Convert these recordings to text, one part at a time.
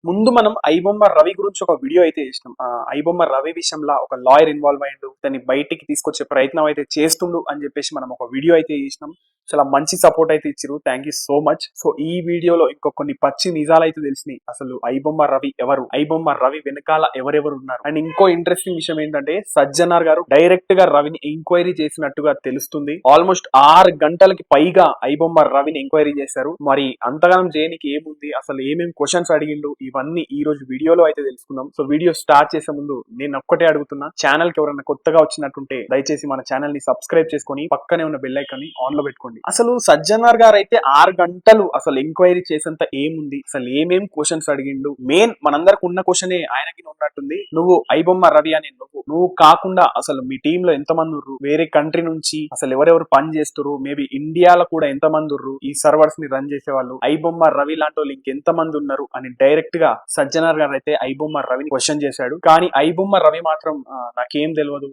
ముందు మనం ఐబొమ్మ రవి గురించి ఒక వీడియో అయితే చేసినాం. ఐబొమ్మ రవి విషయంలో ఒక లాయర్ ఇన్వాల్వ్ అయ్యిండు, దాన్ని బయటికి తీసుకొచ్చే ప్రయత్నం అయితే చేస్తుండు అని చెప్పేసి మనం ఒక వీడియో అయితే చేసినాం. చాలా మంచి సపోర్ట్ అయితే ఇచ్చిరు. Thank you so much. So ఈ వీడియోలో ఇంకో కొన్ని పచ్చి నిజాలు అయితే తెలిసినాయి. అసలు ఐబొమ్మ రవి ఎవరు, ఐబొమ్మ రవి వెనకాల ఎవరెవరు ఉన్నారు. అండ్ ఇంకో ఇంట్రెస్టింగ్ విషయం ఏంటంటే సజ్జనార్ గారు డైరెక్ట్ గా రవిని ఎంక్వైరీ చేసినట్టుగా తెలుస్తుంది. ఆల్మోస్ట్ 6 గంటలకి పైగా ఐబొమ్మ రవిని ఎంక్వైరీ చేశారు. మరి అంతగానం చేయనికి ఏముంది, అసలు ఏమేమి క్వశ్చన్స్ అడిగిండు, ఇవన్నీ ఈ రోజు వీడియోలో అయితే తెలుసుకుందాం. సో వీడియో స్టార్ట్ చేసే ముందు నేను ఒక్కటే అడుగుతున్నా, ఛానల్ కి ఎవరైనా కొత్తగా వచ్చినట్టుంటే దయచేసి మన ఛానల్ ని సబ్స్క్రైబ్ చేసుకొని పక్కనే ఉన్న బెల్ ఐకాన్ ని ఆన్ లో పెట్టుకోండి. అసలు సజ్జనార్ గారు అయితే 6 గంటలు అసలు ఎంక్వైరీ చేసేంత ఏముంది, అసలు ఏమేం క్వశ్చన్స్ అడిగిండు. మెయిన్ మనందరికి ఉన్న క్వశ్చనే ఆయనకి ఉన్నట్టుంది. నువ్వు ఐబొమ్మ రవి అని నువ్వు కాకుండా అసలు మీ టీమ్ లో ఎంత మంది ఉర్రు, వేరే కంట్రీ నుంచి అసలు ఎవరెవరు పని చేస్తారు, మేబీ ఇండియాలో కూడా ఎంత మంది ఉర్రు, ఈ సర్వర్స్ ని రన్ చేసే వాళ్ళు, ఐబొమ్మ రవి లాంటి వాళ్ళు ఇంకెంత మంది ఉన్నారు అని డైరెక్ట్ గా సజ్జనార్ గారు అయితే ఐబొమ్మ రవిని క్వశ్చన్ చేశాడు. కానీ ఐబొమ్మ రవి మాత్రం నాకేం తెలియదు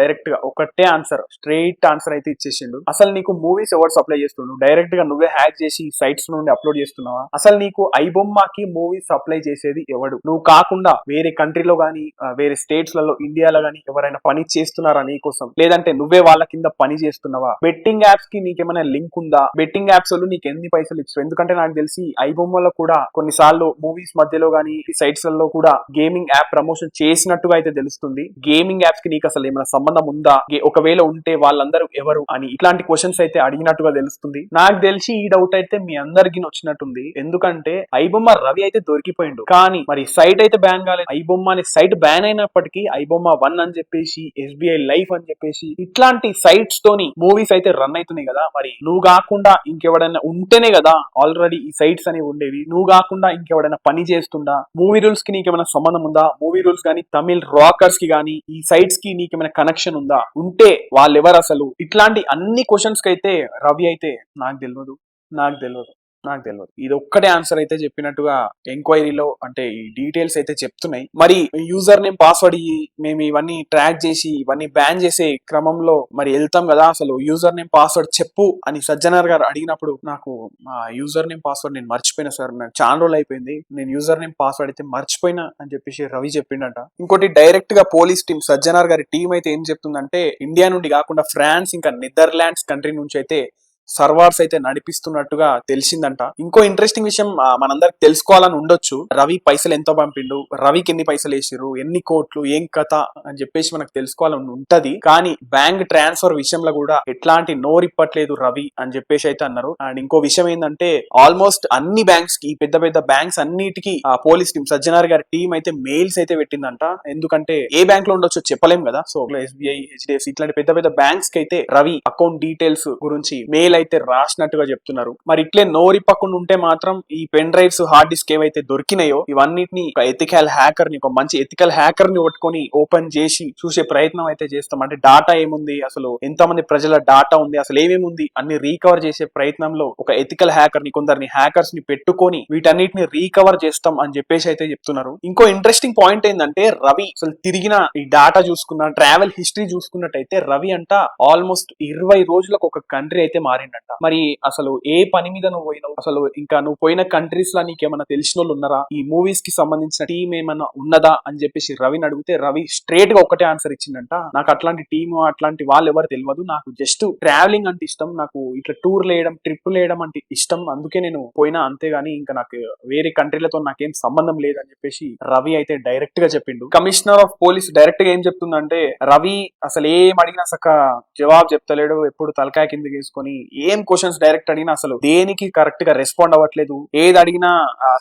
డైరెక్ట్ గా ఒకటే ఆన్సర్, స్ట్రైట్ ఆన్సర్ అయితే ఇచ్చేసిండు. అసలు నీకు మూవీస్ ఎవరు సప్లై చేస్తుండు, డైరెక్ట్ గా నువ్వే హ్యాక్ చేసి సైట్స్ నుండి అప్లోడ్ చేస్తున్నావా, అసలు నీకు ఐబొమ్మకి మూవీస్ సప్లై చేసేది ఎవడు, నువ్వు కాకుండా వేరే కంట్రీలో గానీ వేరే స్టేట్స్ లలో ఇండియాలో గానీ ఎవరైనా పని చేస్తున్నారా నీ కోసం, లేదంటే నువ్వే వాళ్ళ కింద పని చేస్తున్నావా, బెట్టింగ్ యాప్స్ కి నీకేమైనా లింక్ ఉందా, బెట్టింగ్ యాప్స్ వాళ్ళు నీకు ఎన్ని పైసలు ఇస్తారు. ఎందుకంటే నాకు తెలిసి ఐబొమ్మలో కూడా కొన్నిసార్లు మూవీస్ మధ్యలో గానీ సైట్స్ లలో కూడా గేమింగ్ యాప్ ప్రమోషన్ చేసినట్టుగా అయితే తెలుస్తుంది. గేమింగ్ యాప్స్ కి నీకు అసలు ఏమైనా సంబంధం ఉందా, ఒకవేళ ఉంటే వాళ్ళందరూ ఎవరు అని ఇట్లాంటి క్వశ్చన్స్ అయితే అడిగినట్టుగా తెలుస్తుంది. నాకు తెలిసి ఈ డౌట్ అయితే మీ అందరికి వచ్చినట్టుంది. ఎందుకంటే ఐబొమ్మ రవి అయితే దొరికిపోయిండు, కానీ మరి సైట్ అయితే బ్యాన్ కాలేదు. ఐబొమ్మ అనే సైట్ బ్యాన్ అయినప్పటికీ ఐబొమ్మ 1 అని చెప్పేసి, SBI లైఫ్ అని చెప్పేసి ఇట్లాంటి సైట్స్ తోని మూవీస్ అయితే రన్ అవుతున్నాయి కదా. మరి నువ్వు కాకుండా ఇంకెవడైనా ఉంటేనే కదా ఆల్రెడీ ఈ సైట్స్ అనేవి ఉండేవి. నువ్వు కాకుండా ఇంకెవడైనా పని చేస్తుందా, మూవీ రూల్స్ కి నీకేమైనా సంబంధం ఉందా, మూవీ రూల్స్ కానీ తమిళ్ రాకర్స్ కి కానీ ఈ సైట్స్ కి నీకేమైనా కనెక్షన్ ఉందా, ఉంటే వాళ్ళు ఎవరు అసలు, ఇట్లాంటి అన్ని క్వశ్చన్స్ కి అయితే రవి అయితే నాకు తెలియదు. ఇది ఒక్కటే ఆన్సర్ అయితే చెప్పినట్టుగా ఎంక్వైరీలో అంటే ఈ డీటెయిల్స్ అయితే చెప్తున్నాయి. మరి యూజర్ నేమ్ పాస్వర్డ్ మేము ఇవన్నీ ట్రాక్ చేసి ఇవన్నీ బ్యాన్ చేసే క్రమంలో మరి వెళ్తాం కదా, అసలు యూజర్ నేమ్ పాస్వర్డ్ చెప్పు అని సజ్జనార్ గారు అడిగినప్పుడు నాకు యూజర్ నేమ్ పాస్వర్డ్ నేను మర్చిపోయినా సార్, నాకు చాలా రోజులు అయిపోయింది, నేను యూజర్ నేమ్ పాస్వర్డ్ అయితే మర్చిపోయినా అని చెప్పేసి రవి చెప్పిండట. ఇంకోటి డైరెక్ట్ గా పోలీస్ టీం, సజ్జనార్ గారి టీం అయితే ఏం చెప్తుందంటే ఇండియా నుండి కాకుండా ఫ్రాన్స్ ఇంకా నెదర్లాండ్స్ కంట్రీ నుంచి అయితే సర్వర్స్ అయితే నడిపిస్తున్నట్టుగా తెలిసిందంట. ఇంకో ఇంట్రెస్టింగ్ విషయం మనందరికి తెలుసుకోవాలని ఉండొచ్చు, రవి పైసలు ఎంత పంపిండు, రవికి ఎన్ని పైసలు వేసిరు, ఎన్ని కోట్లు, ఏం కథ అని చెప్పేసి మనకు తెలుసుకోవాలని ఉంటది. కానీ బ్యాంక్ ట్రాన్స్ఫర్ విషయంలో కూడా ఎట్లాంటి నోరిప్పట్లేదు రవి అని చెప్పేసి అయితే అన్నారు. అండ్ ఇంకో విషయం ఏంటంటే ఆల్మోస్ట్ అన్ని బ్యాంక్స్ కి, పెద్ద పెద్ద బ్యాంక్స్ అన్నిటికీ పోలీస్ టీం, సజ్జనార్ గారి టీం అయితే మెయిల్స్ అయితే పెట్టిందంట. ఎందుకంటే ఏ బ్యాంక్ లో ఉండొచ్చో చెప్పలేం కదా. సో SBI, HDFC ఇట్లాంటి పెద్ద పెద్ద బ్యాంక్స్ కి అయితే రవి అకౌంట్ డీటెయిల్స్ గురించి మెయిల్ అయితే రాసినట్టుగా చెప్తున్నారు. మరి ఇట్లే నోరిప్పకుండా ఉంటే మాత్రం ఈ పెన్ డ్రైవ్స్, హార్డ్ డిస్క్ ఏవైతే దొరికినాయో ఇవన్నిటిని ఒక ఎథికల్ హ్యాకర్ ని, ఒక మంచి ఎథికల్ హ్యాకర్ ని పట్టుకొని ఓపెన్ చేసి చూసే ప్రయత్నం అయితే చేస్తాం. అంటే డాటా ఏముంది, అసలు ఎంతమంది ప్రజల డాటా ఉంది, అసలు ఏమేమి ఉంది అన్ని రీకవర్ చేసే ప్రయత్నంలో ఒక ఎథికల్ హ్యాకర్ ని, కొందరిని హ్యాకర్స్ ని పెట్టుకొని వీటన్నిటిని రీకవర్ చేస్తాం అని చెప్పేసి అయితే చెప్తున్నారు. ఇంకో ఇంట్రెస్టింగ్ పాయింట్ ఏంటంటే రవి అసలు తిరిగిన ఈ డాటా చూసుకున్న, ట్రావెల్ హిస్టరీ చూసుకున్నట్టయితే రవి అంట ఆల్మోస్ట్ 20 రోజులకు ఒక కంట్రీ అయితే మారిండు. మరి అసలు ఏ పని మీద నువ్వు పోయినావు, అసలు ఇంకా నువ్వు పోయిన కంట్రీస్ లో నీకేమన్నా తెలిసిన వాళ్ళు ఉన్నారా, ఈ మూవీస్ కి సంబంధించిన టీం ఏమన్నా ఉన్నదా అని చెప్పేసి రవిని అడిగితే రవి స్ట్రేట్ గా ఒకటే ఆన్సర్ ఇచ్చిందంట, నాకు అట్లాంటి టీము అట్లాంటి వాళ్ళు ఎవరు తెలియదు, నాకు జస్ట్ ట్రావెలింగ్ అంటే ఇష్టం, నాకు ఇట్లా టూర్లు వేయడం, ట్రిప్పులు వేయడం అంటే ఇష్టం, అందుకే నేను పోయినా, అంతేగాని ఇంకా నాకు వేరే కంట్రీలతో నాకేం సంబంధం లేదని చెప్పేసి రవి అయితే డైరెక్ట్ గా చెప్పిండు. కమిషనర్ ఆఫ్ పోలీస్ డైరెక్ట్ గా ఏం చెప్తుందంటే రవి అసలు ఏం అడిగినా సక్క జవాబు చెప్తలేడు, ఎప్పుడు తలకాయ కింద తీసుకొని ఏం క్వశ్చన్స్ డైరెక్ట్ అడిగినా అసలు దేనికి కరెక్ట్ గా రెస్పాండ్ అవ్వట్లేదు, ఏది అడిగినా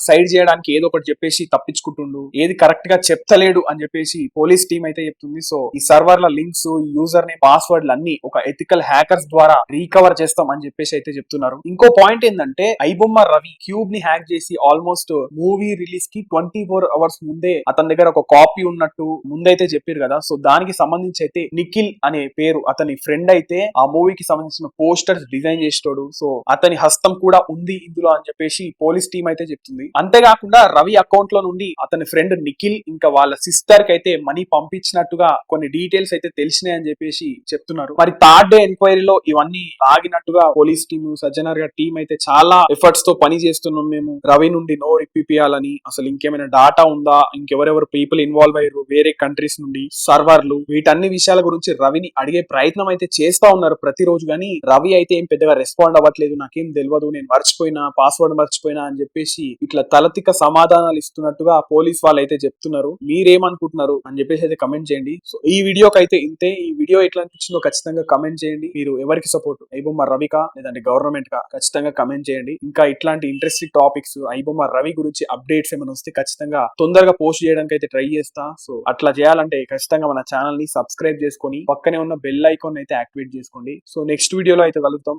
సైడ్ చేయడానికి ఏదో ఒకటి చెప్పేసి తప్పించుకుంటుండు, ఏది కరెక్ట్ గా చెప్తలేడు అని చెప్పేసి పోలీస్ టీం అయితే చెప్తుంది. సో ఈ సర్వర్ల లింక్స్, ఈ యూజర్ నేమ్, పాస్వర్డ్లు అన్ని ఒక ఎథికల్ హ్యాకర్స్ ద్వారా రీకవర్ చేస్తాం అని చెప్పేసి అయితే చెప్తున్నారు. ఇంకో పాయింట్ ఏంటంటే ఐబొమ్మ రవి క్యూబ్ ని హ్యాక్ చేసి ఆల్మోస్ట్ మూవీ రిలీజ్ కి 24 అవర్స్ ముందే అతని దగ్గర ఒక కాపీ ఉన్నట్టు ముందైతే చెప్పారు కదా. సో దానికి సంబంధించి అయితే నిఖిల్ అనే పేరు అతని ఫ్రెండ్ అయితే ఆ మూవీకి సంబంధించిన పోస్టర్స్ డిజైన్ చేసేటోడు. సో అతని హస్తం కూడా ఉంది ఇందులో అని చెప్పేసి పోలీస్ టీం అయితే చెప్తుంది. అంతేకాకుండా రవి అకౌంట్ లో నుండి అతని ఫ్రెండ్ నిఖిల్ ఇంకా వాళ్ళ సిస్టర్ కి అయితే మనీ పంపించినట్టుగా కొన్ని డీటెయిల్స్ అయితే తెలిసినాయి అని చెప్పేసి చెప్తున్నారు. మరి థర్డ్ డే ఎంక్వైరీలో ఇవన్నీ ఆగినట్టుగా పోలీస్ టీమ్ సజ్జనర్ గారి టీం అయితే చాలా ఎఫర్ట్స్ తో పని చేస్తున్నాం. మేము రవి నుండి నో ఇప్పిపియాలని, అసలు ఇంకేమైనా డాటా ఉందా, ఇంకెవరెవరు పీపుల్ ఇన్వాల్వ్ అయ్యారు వేరే కంట్రీస్ నుండి, సర్వర్లు, వీటన్ని విషయాల గురించి రవిని అడిగే ప్రయత్నం అయితే చేస్తా ఉన్నారు ప్రతిరోజు. కానీ రవి అయితే ఏం పెద్దగా రెస్పాండ్ అవ్వట్లేదు. నాకేం తెలియదు, నేను మర్చిపోయినా, పాస్వర్డ్ మర్చిపోయినా అని చెప్పేసి ఇట్లా తలతిక్క సమాధానాలు ఇస్తున్నట్టుగా పోలీస్ వాళ్ళు అయితే చెప్తున్నారు. మీరేమనుకుంటున్నారు అని చెప్పేసి అయితే కమెంట్ చేయండి. సో ఈ వీడియోకి అయితే ఇంతే. ఈ వీడియో ఎట్లా అనిపించిందో ఖచ్చితంగా కమెంట్ చేయండి. మీరు ఎవరికి సపోర్ట్, ఐబొమ్మ రవికా లేదంటే గవర్నమెంట్ కా, ఖచ్చితంగా కమెంట్ చేయండి. ఇంకా ఇట్లాంటి ఇంట్రెస్టింగ్ టాపిక్స్ ఐబొమ్మ రవి గురించి అప్డేట్స్ ఏమైనా వస్తే ఖచ్చితంగా తొందరగా పోస్ట్ చేయడానికి అయితే ట్రై చేస్తా. సో అట్లా చేయాలంటే ఖచ్చితంగా మన ఛానల్ ని సబ్స్క్రైబ్ చేసుకొని పక్కనే ఉన్న బెల్ ఐకాన్ అయితే యాక్టివేట్ చేసుకోండి. సో నెక్స్ట్ వీడియోలో అయితే కలుద్దాం.